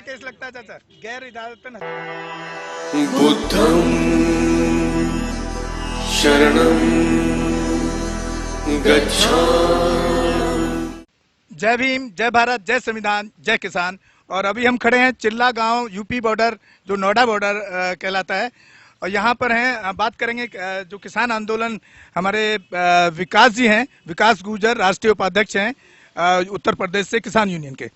Case लगता है चाचा? गैर इदारतन बुद्धं शरणं गच्छामि। जय भीम, जय भारत, जय संविधान, जय किसान। और अभी हम खड़े हैं चिल्ला गांव, यूपी बॉर्डर, जो नोएडा बॉर्डर कहलाता है। और यहाँ पर हैं, बात करेंगे जो किसान आंदोलन हमारे विकास जी हैं, विकास गुर्जर, राष्ट्रीय उपाध्यक्ष हैं उत्तर प्रदेश से किसान यूनियन के।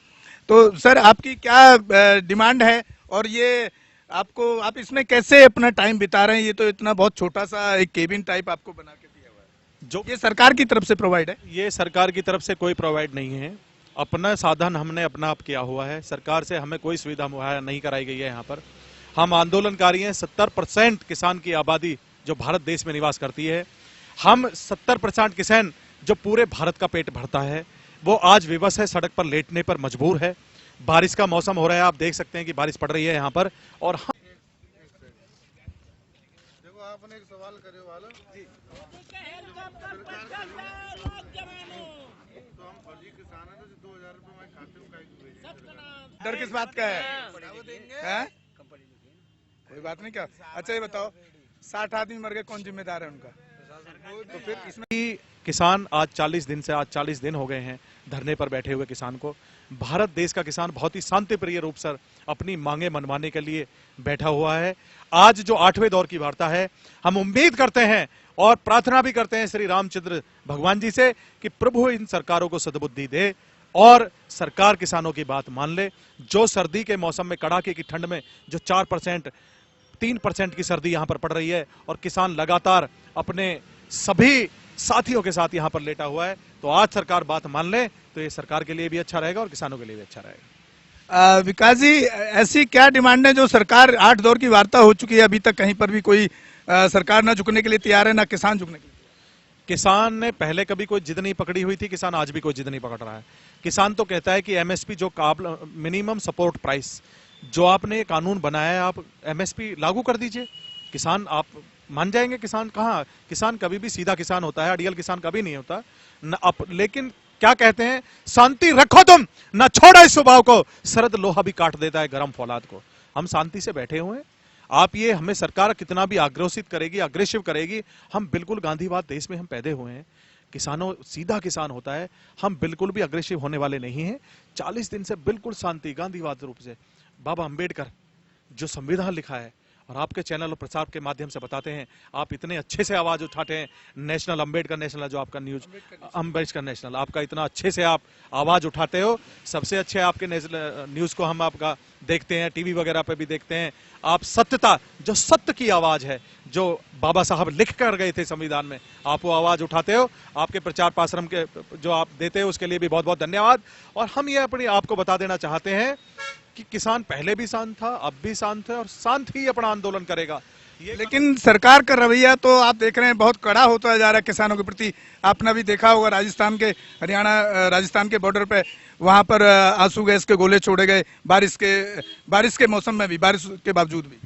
तो सर, आपकी क्या डिमांड है और ये आप इसमें कैसे अपना टाइम बिता रहे हैं? ये तो इतना बहुत छोटा सा एक केबिन टाइप आपको बना के दिया हुआ है, जो ये सरकार की तरफ से प्रोवाइड है। ये सरकार की तरफ से कोई प्रोवाइड नहीं है, अपना साधन हमने अपना आप किया हुआ है। सरकार से हमें कोई सुविधा मुहैया नहीं कराई गई है। यहाँ पर हम आंदोलनकारी हैं। 70% किसान की आबादी जो भारत देश में निवास करती है, हम 70% किसान जो पूरे भारत का पेट भरता है, वो आज विवश है, सड़क पर लेटने पर मजबूर है। बारिश का मौसम हो रहा है, आप देख सकते हैं कि बारिश पड़ रही है यहाँ पर। और हम देखो, आपने एक सवाल करे वाला जी, तो हम फर्जी किसान हैं, तो 2000 रुपये हमारे खाते में काहे डर किस बात का है? कोई बात नहीं क्या? अच्छा ये बताओ, 60 आदमी मर गए, कौन जिम्मेदार है उनका? तो फिर इसमें किसान आज 40 दिन हो गए हैं धरने पर बैठे हुए किसान को। भारत देश का किसान बहुत ही शांतिप्रिय रूप से अपनी मांगे मनवाने के लिए बैठा हुआ है। आज जो 8वें दौर की वार्ता है, हम उम्मीद करते हैं और प्रार्थना भी करते हैं श्री रामचंद्र भगवान जी से कि प्रभु इन सरकारों को सद्बुद्धि दे और सरकार किसानों की बात मान ले। जो सर्दी के मौसम में, कड़ाके की ठंड में जो 4% 3% की सर्दी यहाँ पर पड़ रही है और किसान लगातार अपने सभी साथियों के साथ यहाँ पर लेटा हुआ है, तो आज सरकार बात मान ले तो ये सरकार के लिए भी अच्छा रहेगा और किसानों के लिए भी अच्छा रहेगा। विकास जी, ऐसी क्या डिमांड है जो सरकार 8 दौर की वार्ता हो चुकी है, अभी तक कहीं पर भी कोई सरकार ना झुकने के लिए तैयार है, ना किसान झुकने के लिए? किसान ने पहले कभी कोई जिद नहीं पकड़ी हुई थी, किसान आज भी कोई जिद नहीं पकड़ रहा है। किसान तो कहता है कि एमएसपी जो मिनिमम सपोर्ट प्राइस जो आपने कानून बनाया है, आप एमएसपी लागू कर दीजिए। किसान आप मान जाएंगे। किसान कहाँ, किसान कभी भी सीधा किसान होता है, अड़ियल किसान कभी नहीं होता न। लेकिन क्या कहते हैं, शांति रखो तुम, न छोड़ो इस स्वभाव को, सरद लोहा भी काट देता है गर्म फौलाद को। हम शांति से बैठे हुए हैं। आप ये हमें सरकार कितना भी आग्रसित करेगी, अग्रेसिव करेगी, हम बिल्कुल गांधीवाद देश में हम पैदे हुए हैं। किसानों सीधा किसान होता है, हम बिल्कुल भी अग्रेसिव होने वाले नहीं हैं। 40 दिन से बिल्कुल शांति गांधीवाद रूप से बाबा अंबेडकर जो संविधान लिखा है, और आपके चैनल और प्रचार के माध्यम से बताते हैं, आप इतने अच्छे से आवाज उठाते हैं। नेशनल अंबेडकर नेशनल जो आपका न्यूज, अंबेडकर नेशनल, आपका इतना अच्छे से आप आवाज उठाते हो। सबसे अच्छे आपके न्यूज को हम आपका देखते हैं, टीवी वगैरह पे भी देखते हैं। आप सत्यता, जो सत्य की आवाज है, जो बाबा साहब लिख कर गए थे संविधान में, आप वो आवाज उठाते हो। आपके प्रचार पाश्रम के जो आप देते हो उसके लिए भी बहुत बहुत धन्यवाद। और हम ये अपनी आपको बता देना चाहते हैं कि किसान पहले भी शांत था, अब भी शांत है और शांत ही अपना आंदोलन करेगा। लेकिन सरकार का रवैया तो आप देख रहे हैं बहुत कड़ा होता जा रहा है किसानों के प्रति। आपने भी देखा होगा राजस्थान के, हरियाणा राजस्थान के बॉर्डर पे, वहां पर आंसू गैस के गोले छोड़े गए बारिश के मौसम में भी, बारिश के बावजूद भी।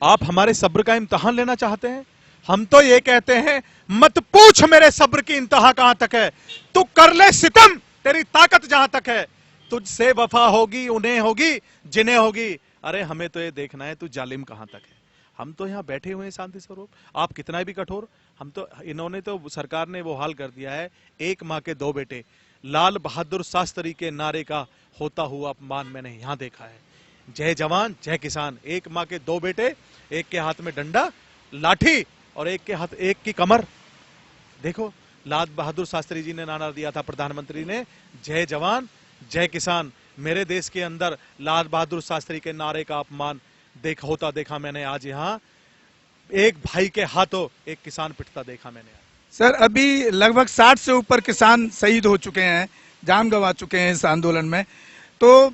आप हमारे सब्र का इम्तहान लेना चाहते हैं? हम तो ये कहते हैं, मत पूछ मेरे सब्र की इंतहा कहां तक है, तू कर ले सितम, तेरी ताकत जहां तक है। तुझसे वफा होगी उन्हें होगी जिन्हें होगी, अरे हमें तो ये देखना है तू जालिम कहां तक है। हम तो यहाँ बैठे हुए हैं शांति स्वरूप, आप कितना भी कठोर। हम तो, इन्होंने तो, सरकार ने वो हाल कर दिया है, एक माँ के 2 बेटे। लाल बहादुर शास्त्री के नारे का होता हुआ अपमान मैंने यहाँ देखा है। जय जवान जय किसान, एक माँ के 2 बेटे, एक के हाथ में डंडा लाठी और एक के हाथ, एक की कमर। देखो, लाल बहादुर शास्त्री जी ने नारा दिया था, प्रधानमंत्री ने, जय जवान जय किसान। मेरे देश के अंदर लाल बहादुर शास्त्री के नारे का अपमान होता देखा मैंने आज यहाँ। एक भाई के हाथों एक किसान पिटता देखा मैंने। सर, अभी लगभग 60 से ऊपर किसान शहीद हो चुके हैं, जान गंवा चुके हैं इस आंदोलन में। तो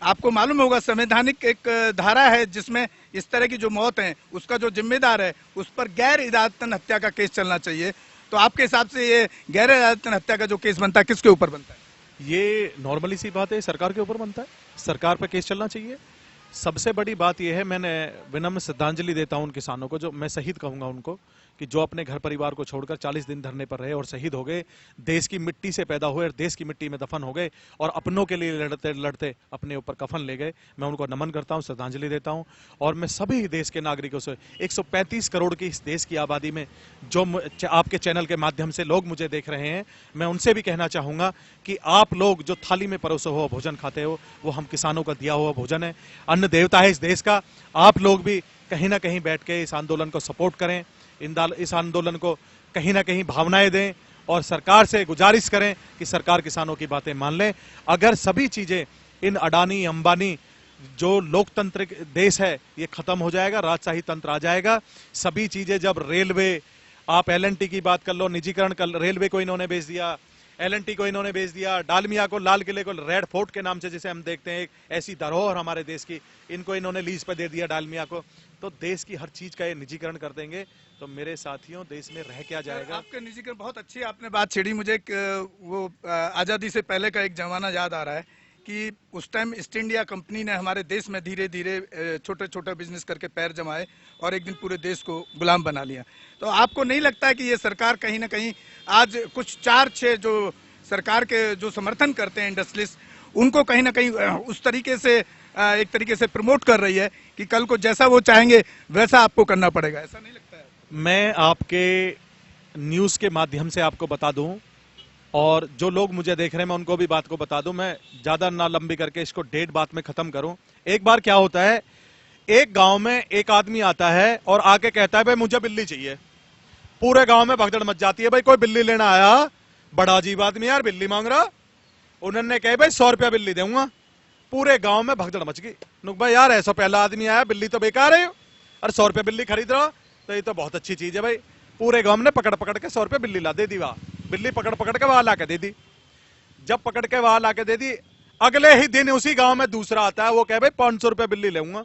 आपको मालूम होगा, संवैधानिक एक धारा है जिसमें इस तरह की जो मौत है उसका जो जिम्मेदार है उस पर गैर इरादतन हत्या का केस चलना चाहिए। तो आपके हिसाब से ये गैर इरादतन हत्या का जो केस बनता है, किसके ऊपर बनता है? ये नॉर्मली सी बात है, सरकार के ऊपर बनता है। सरकार पर केस चलना चाहिए। सबसे बड़ी बात यह है, मैंने विनम्र श्रद्धांजलि देता हूं उन किसानों को, जो मैं शहीद कहूंगा उनको, कि जो अपने घर परिवार को छोड़कर 40 दिन धरने पर रहे और शहीद हो गए, देश की मिट्टी से पैदा हुए और देश की मिट्टी में दफन हो गए और अपनों के लिए लड़ते लड़ते अपने ऊपर कफन ले गए। मैं उनको नमन करता हूं, श्रद्धांजलि देता हूं। और मैं सभी देश के नागरिकों से, 135 करोड़ की इस देश की आबादी में जो आपके चैनल के माध्यम से लोग मुझे देख रहे हैं, मैं उनसे भी कहना चाहूंगा कि आप लोग जो थाली में परोसा हुआ भोजन खाते हो, वो हम किसानों का दिया हुआ भोजन है, अन्न देवता है इस देश का। आप लोग भी कहीं ना कहीं बैठ के इस आंदोलन को सपोर्ट करें, इस आंदोलन को कहीं ना कहीं भावनाएं दें और सरकार से गुजारिश करें कि सरकार किसानों की बातें मान ले। अगर सभी चीजें, इन अडानी अंबानी जो लोकतांत्रिक देश है, ये खत्म हो जाएगा, राजशाही तंत्र आ जाएगा। सभी चीजें, जब रेलवे, आप एलएनटी की बात कर लो, निजीकरण कर, रेलवे को इन्होंने बेच दिया, एलएनटी को इन्होंने बेच दिया, डालमिया को, लाल किले को रेड फोर्ट के नाम से जिसे हम देखते हैं, एक ऐसी धरोहर हमारे देश की, इनको इन्होंने लीज पे दे दिया डालमिया को। तो देश की हर चीज का ये निजीकरण कर देंगे तो मेरे साथियों देश में रह क्या जाएगा। आपके निजीकरण बहुत अच्छी आपने बात छेड़ी। मुझे वो आजादी से पहले का एक जमाना याद आ रहा है कि उस टाइम ईस्ट इंडिया कंपनी ने हमारे देश में धीरे धीरे छोटे छोटे बिजनेस करके पैर जमाए और एक दिन पूरे देश को गुलाम बना लिया। तो आपको नहीं लगता है कि ये सरकार कहीं ना कहीं आज कुछ 4-6 जो सरकार के जो समर्थन करते हैं इंडस्ट्रियलिस्ट, उनको कहीं ना कहीं उस तरीके से एक तरीके से प्रमोट कर रही है कि कल को जैसा वो चाहेंगे वैसा आपको करना पड़ेगा? ऐसा नहीं लगता है? मैं आपके न्यूज के माध्यम से आपको बता दूं और जो लोग मुझे देख रहे हैं मैं उनको भी बात को बता दूं, मैं ज्यादा ना लंबी करके इसको 1.5 बात में खत्म करूं। एक बार क्या होता है, एक गांव में एक आदमी आता है और आके कहता है भाई मुझे बिल्ली चाहिए। पूरे गांव में भगदड़ मच जाती है, भाई कोई बिल्ली लेना आया, बड़ा अजीब आदमी यार, बिल्ली मांग रहा। उन्होंने कहा भाई 100 रुपया बिल्ली दूंगा। पूरे गांव में भगदड़ मच गई। नुक भाई यार, ऐसा पहला आदमी आया, बिल्ली तो बेकार है और 100 रुपया बिल्ली खरीद रहा, तो ये तो बहुत अच्छी चीज है भाई। पूरे गांव ने पकड़ पकड़ के 100 रुपया बिल्ली ला दे दी। वाह, बिल्ली पकड़ पकड़ के वहां लाके दे दी। जब पकड़ के वहां लाके दे दी, अगले ही दिन उसी गांव में दूसरा आता है, वो कहे भाई 500 रुपया बिल्ली लूंगा।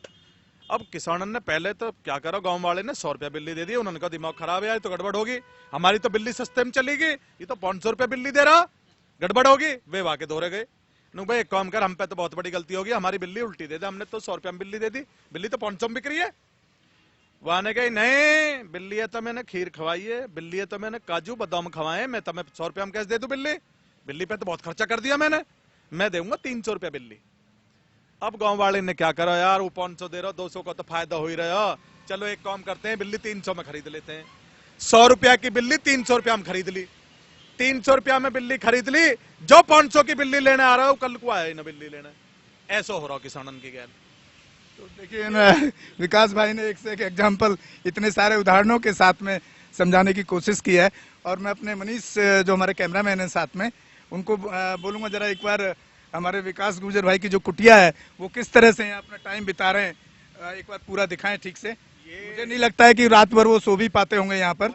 अब किसानन ने पहले तो क्या करो, गांव वाले ने 100 रुपया बिल्ली दे दी। उन्होंने कहा दिमाग खराब है, तो गड़बड़ होगी, हमारी तो बिल्ली सस्ते में चलेगी, ये तो 500 रुपया बिल्ली दे रहा, गड़बड़ होगी। वे वाके दौरे गए, भाई एक काम कर, हम पे तो बहुत बड़ी गलती होगी, हमारी बिल्ली उल्टी दे दे, हमने तो 100 रुपया में बिल्ली दे दी, बिल्ली तो 500 में बिक रही है। वहां ने कही नहीं, बिल्ली है तो मैंने खीर खवाई है, बिल्ली है तो मैंने काजू बादाम खवाए, मैं तुम्हें 100 रुपया में कैसे दे दूं बिल्ली? बिल्ली पे तो बहुत खर्चा कर दिया मैंने, मैं दूंगा 300 रुपया बिल्ली। अब गांव वाले ने क्या करा यार, वो 500 दे रहा, 200 का तो फायदा हो ही रहा, चलो एक काम करते हैं, बिल्ली 300 में खरीद लेते हैं। 100 रुपया की बिल्ली 300 रुपया में खरीद ली। 300 रुपया में बिल्ली खरीद ली, जो 500 की बिल्ली लेने आ रहा है वो कल को आया ही ना बिल्ली लेने। ऐसा हो रहा किसानन की गैर। तो देखिए विकास भाई ने एक से एक एग्जाम्पल इतने सारे उदाहरणों के साथ में समझाने की कोशिश की है। और मैं अपने मनीष जो हमारे कैमरामैन हैं साथ में, उनको बोलूंगा जरा एक बार हमारे विकास गुर्जर भाई की जो कुटिया है वो किस तरह से यहाँ अपना टाइम बिता रहे हैं, एक बार पूरा दिखाएं ठीक से। मुझे नहीं लगता है कि रात भर वो सो भी पाते होंगे यहाँ पर,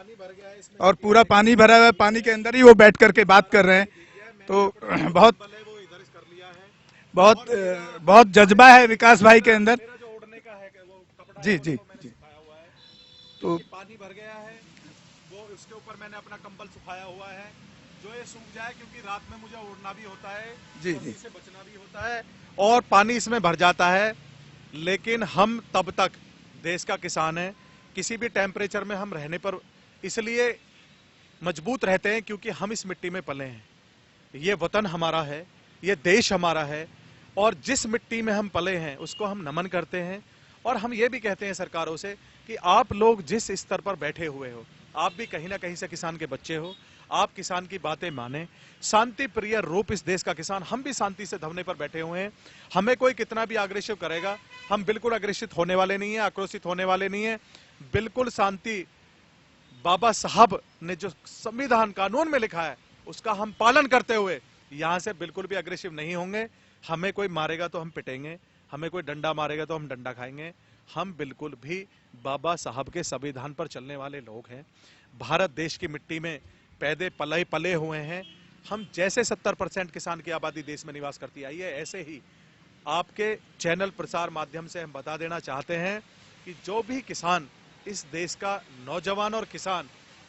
और पूरा पानी भरा हुआ है, पानी के अंदर ही वो बैठ करके बात कर रहे हैं। तो बहुत बहुत जज्बा है विकास भाई के अंदर। जी जी जी। तो पानी भर गया है, वो उसके ऊपर मैंने अपना कंबल सुखाया हुआ है, जो ये सूख जाए, क्योंकि रात में मुझे उड़ना भी होता है, जी जी, से बचना भी होता है, और पानी इसमें भर जाता है। लेकिन हम तब तक देश का किसान है, किसी भी टेम्परेचर में हम रहने पर इसलिए मजबूत रहते हैं क्योंकि हम इस मिट्टी में पले हैं। ये वतन हमारा है, ये देश हमारा है, और जिस मिट्टी में हम पले हैं उसको हम नमन करते हैं। और हम ये भी कहते हैं सरकारों से कि आप लोग जिस स्तर पर बैठे हुए हो, आप भी कहीं ना कहीं से किसान के बच्चे हो, आप किसान की बातें माने। शांति प्रिय रूप इस देश का किसान, हम भी शांति से धरने पर बैठे हुए हैं। हमें कोई कितना भी आग्रेसिव करेगा, हम बिल्कुल आग्रसित होने वाले नहीं है, आक्रोशित होने वाले नहीं है। बिल्कुल शांति, बाबा साहब ने जो संविधान कानून में लिखा है उसका हम पालन करते हुए यहां से बिल्कुल भी अग्रेसिव नहीं होंगे। हमें कोई मारेगा तो हम पिटेंगे, हमें कोई डंडा मारेगा तो हम डंडा खाएंगे। हम बिल्कुल भी बाबा साहब के संविधान पर चलने वाले लोग हैं। भारत देश की मिट्टी में पैदे पले हुए हैं। हम जैसे 70% किसान की आबादी देश में निवास करती आई है, ऐसे ही आपके चैनल प्रसार माध्यम से हम बता देना चाहते हैं कि जो भी किसान इस देश का नौजवान और किसान,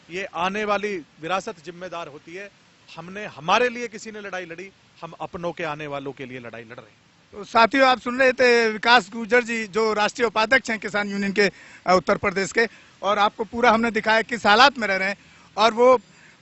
ये आने वाली विरासत जिम्मेदार होती है। हमने हमारे लिए किसी ने लड़ाई लड़ी, हम अपनों के आने वालों के लिए लड़ाई लड़ रहे हैं। तो साथियों, आप सुन रहे थे विकास गुर्जर जी, जो राष्ट्रीय उपाध्यक्ष हैं किसान यूनियन के उत्तर प्रदेश के, और आपको पूरा हमने दिखाया किस हालात में रह रहे हैं। और वो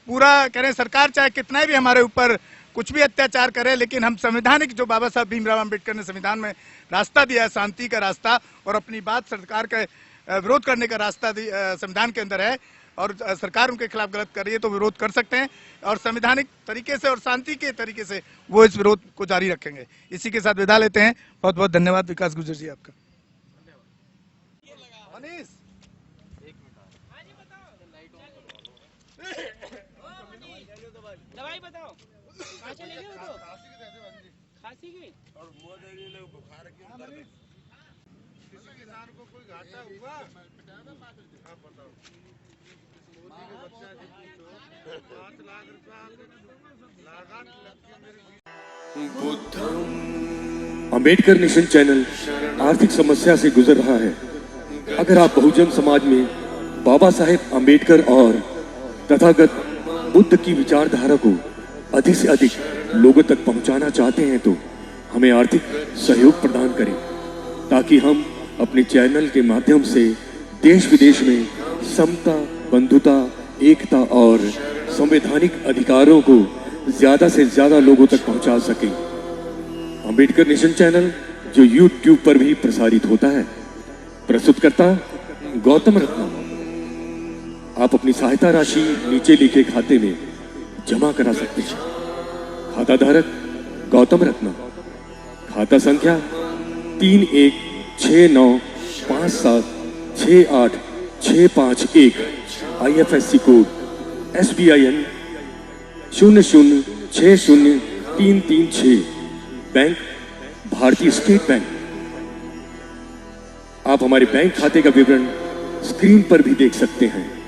पूरा कह रहे हैं सरकार चाहे कितना भी हमारे ऊपर कुछ भी अत्याचार करे, लेकिन हम संवैधानिक जो बाबा साहब भीमराव अम्बेडकर ने संविधान में रास्ता दिया है, शांति का रास्ता, और अपनी बात सरकार का विरोध करने का रास्ता संविधान के अंदर है, और सरकार उनके खिलाफ गलत कर रही है तो विरोध कर सकते हैं, और संवैधानिक तरीके से और शांति के तरीके से वो इस विरोध को जारी रखेंगे। इसी के साथ विदा लेते हैं। बहुत बहुत धन्यवाद विकास गुर्जर जी आपका। मनीष, दवाई बताओ कहाँ से लेंगे वो? तो खांसी की और बुखार की किसी किसान को कोई घाटा हुआ? आप बताओ। मोदी के बच्चा जी पूछो, 5 लाख रुपया लागत लगती है मेरी। अंबेडकर नेशन चैनल आर्थिक समस्या से गुजर रहा है। अगर आप बहुजन समाज में बाबा साहेब अंबेडकर और तथागत बुद्ध की विचारधारा को अधिक से अधिक लोगों तक पहुंचाना चाहते हैं तो हमें आर्थिक सहयोग प्रदान करें, ताकि हम अपने चैनल के माध्यम से देश विदेश में समता, बंधुता, एकता और संवैधानिक अधिकारों को ज्यादा से ज्यादा लोगों तक पहुंचा सकें। अंबेडकर नेशन चैनल जो YouTube पर भी प्रसारित होता है, प्रस्तुतकर्ता गौतम रत्नम। आप अपनी सहायता राशि नीचे लिखे खाते में जमा करा सकते हैं। खाता धारक गौतम रत्नम। खाता संख्या 3169576865 IFSC कोड SBIN 0060336। बैंक भारतीय स्टेट बैंक। आप हमारे बैंक खाते का विवरण स्क्रीन पर भी देख सकते हैं।